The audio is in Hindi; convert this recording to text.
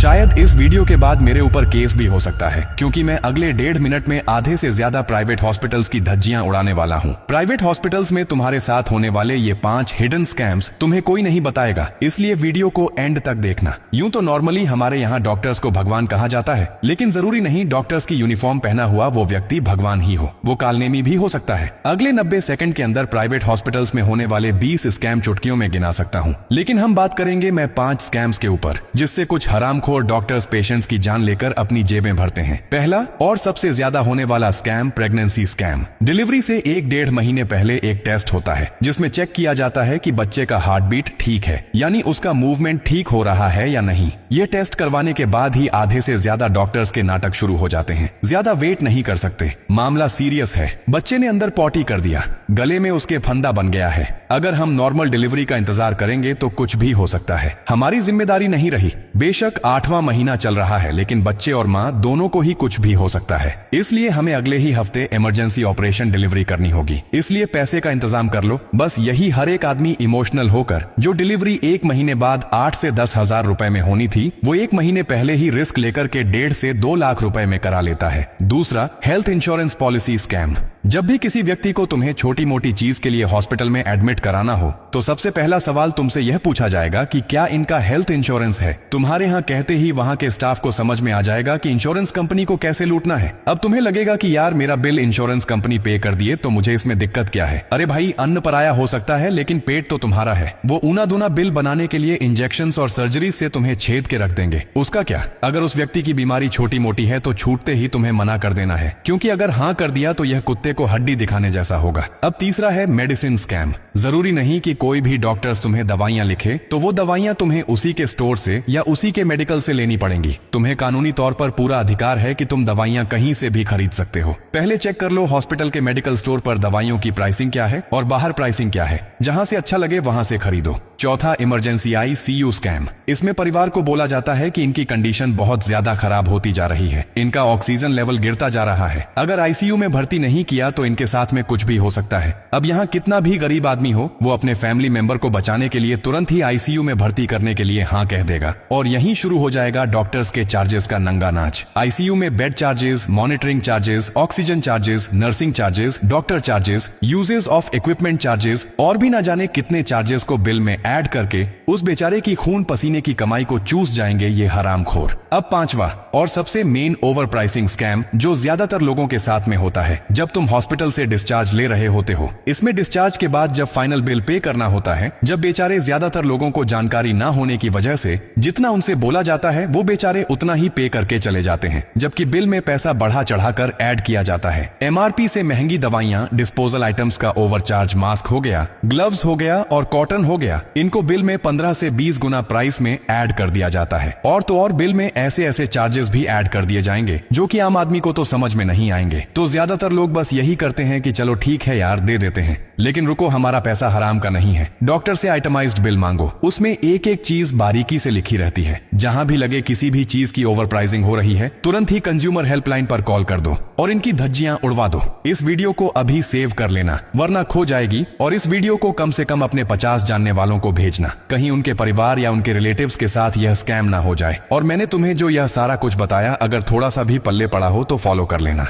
शायद इस वीडियो के बाद मेरे ऊपर केस भी हो सकता है, क्योंकि मैं अगले 1.5 मिनट में आधे से ज्यादा प्राइवेट हॉस्पिटल्स की धज्जियां उड़ाने वाला हूं। प्राइवेट हॉस्पिटल्स में तुम्हारे साथ होने वाले ये 5 हिडन स्कैम्स तुम्हें कोई नहीं बताएगा, इसलिए वीडियो को एंड तक देखना। यूं तो नॉर्मली हमारे यहाँ डॉक्टर्स को भगवान कहा जाता है, लेकिन जरूरी नहीं डॉक्टर्स की यूनिफॉर्म पहना हुआ वो व्यक्ति भगवान ही हो, वो कालनेमी भी हो सकता है। अगले 90 सेकंड के अंदर प्राइवेट हॉस्पिटल्स में होने वाले 20 स्कैम चुटकियों में गिना सकता हूँ, लेकिन हम बात करेंगे मैं 5 स्कैम्स के ऊपर, जिससे कुछ हरामखोर डॉक्टर्स पेशेंट्स की जान लेकर अपनी जेबें भरते हैं। पहला और सबसे ज्यादा होने वाला स्कैम, प्रेगनेंसी स्कैम। डिलीवरी से 1-1.5 महीने पहले एक टेस्ट होता है जिसमें चेक किया जाता है कि बच्चे का हार्ट बीट ठीक है, यानी उसका मूवमेंट ठीक हो रहा है या नहीं। ये टेस्ट करवाने के बाद ही आधे से ज्यादा डॉक्टर्स के नाटक शुरू हो जाते हैं। ज्यादा वेट नहीं कर सकते, मामला सीरियस है, बच्चे ने अंदर पॉटी कर दिया, गले में उसके फंदा बन गया है। अगर हम नॉर्मल डिलीवरी का इंतजार करेंगे तो कुछ भी हो सकता है, हमारी जिम्मेदारी नहीं रही। बेशक 8वां महीना चल रहा है, लेकिन बच्चे और माँ दोनों को ही कुछ भी हो सकता है, इसलिए हमें अगले ही हफ्ते इमरजेंसी ऑपरेशन डिलीवरी करनी होगी। इसलिए पैसे का इंतजाम कर लो। बस यही हर एक आदमी इमोशनल होकर जो डिलीवरी 1 महीने बाद 8 से 10 हजार रुपए में होनी थी, वो 1 महीने पहले ही रिस्क लेकर के 1.5 से 2 लाख रुपए में करा लेता है। दूसरा, हेल्थ इंश्योरेंस पॉलिसी स्कैम। जब भी किसी व्यक्ति को तुम्हें छोटी मोटी चीज के लिए हॉस्पिटल में एडमिट कराना हो, तो सबसे पहला सवाल तुमसे यह पूछा जाएगा कि क्या इनका हेल्थ इंश्योरेंस है। तुम्हारे यहाँ कहते ही वहाँ के स्टाफ को समझ में आ जाएगा कि इंश्योरेंस कंपनी को कैसे लूटना है। अब तुम्हें लगेगा कि यार मेरा बिल इंश्योरेंस कंपनी पे कर दिए तो मुझे इसमें दिक्कत क्या है। अरे भाई, अन्न पराया हो सकता है, लेकिन पेट तो तुम्हारा है। वो ऊना दूना बिल बनाने के लिए इंजेक्शंस और सर्जरी से तुम्हें छेद के रख देंगे, उसका क्या। अगर उस व्यक्ति की बीमारी छोटी मोटी है तो छूटते ही तुम्हें मना कर देना है, क्योंकि अगर हाँ कर दिया तो यह कुत्ते को हड्डी दिखाने जैसा होगा। अब तीसरा है मेडिसिन स्कैम। जरूरी नहीं कि कोई भी डॉक्टर्स तुम्हें दवाइयां लिखे तो वो दवाइयां तुम्हें उसी के स्टोर से या उसी के मेडिकल से लेनी पड़ेंगी। तुम्हें कानूनी तौर पर पूरा अधिकार है कि तुम दवाइयां कहीं से भी खरीद सकते हो। पहले चेक कर लो हॉस्पिटल के मेडिकल स्टोर पर दवाइयों की प्राइसिंग क्या है और बाहर प्राइसिंग क्या है। जहां से अच्छा लगे वहां से खरीदो। चौथा, इमरजेंसी ICU स्कैम। इसमें परिवार को बोला जाता है कि इनकी कंडीशन बहुत ज्यादा खराब होती जा रही है, इनका ऑक्सीजन लेवल गिरता जा रहा है, अगर ICU में भर्ती नहीं किया तो इनके साथ में कुछ भी हो सकता है। अब यहाँ कितना भी गरीब आदमी हो, वो अपने फैमिली मेंबर को बचाने के लिए तुरंत ही ICU में भर्ती करने के लिए हाँ कह देगा, और यहीं शुरू हो जाएगा डॉक्टर्स के चार्जेस का नंगा नाच। ICU में bed charges, monitoring charges, oxygen charges, nursing charges, doctor charges, uses of equipment charges और भी ना जाने कितने चार्जेस को बिल में ऐड करके उस बेचारे की खून पसीने की कमाई को चूस जाएंगे ये हरामखोर। अब 5वां और सबसे मेन ओवर प्राइसिंग स्कैम, जो ज्यादातर लोगों के साथ में होता है जब तुम हॉस्पिटल से डिस्चार्ज ले रहे होते हो। इसमें डिस्चार्ज के बाद जब फाइनल बिल पे करना होता है, जब बेचारे ज्यादातर लोगों को जानकारी ना होने की वजह से जितना उनसे बोला जाता है वो बेचारे उतना ही पे करके चले जाते हैं, जबकि बिल में पैसा बढ़ा चढ़ाकर ऐड किया जाता है। MRP से महंगी दवाइयां, डिस्पोजल आइटम्स का ओवरचार्ज, मास्क हो गया, ग्लव्स हो गया और कॉटन हो गया, इनको बिल में 15 से 20 गुना प्राइस में ऐड कर दिया जाता है। और तो और बिल में ऐसे ऐसे चार्जेस भी ऐड कर दिए जाएंगे जो कि आम आदमी को तो समझ में नहीं आएंगे। तो ज्यादातर लोग बस यही करते हैं कि चलो ठीक है यार दे देते हैं, लेकिन रुको, हमारा पैसा हराम का नहीं है। डॉक्टर से आइटमाइज्ड बिल मांगो, उसमें एक एक चीज बारीकी से लिखी रहती है। जहां भी लगे किसी भी चीज की ओवर प्राइसिंग हो रही है, तुरंत ही कंज्यूमर हेल्पलाइन पर कॉल कर दो और इनकी धज्जियां उड़वा दो। इस वीडियो को अभी सेव कर लेना, वरना खो जाएगी। और इस वीडियो को कम से कम अपने 50 जानने वालों को भेजना, कहीं उनके परिवार या उनके रिलेटिव्स के साथ यह स्कैम ना हो जाए। और मैंने तुम्हें जो यह सारा कुछ बताया, अगर थोड़ा सा भी पल्ले पड़ा हो तो फॉलो कर लेना।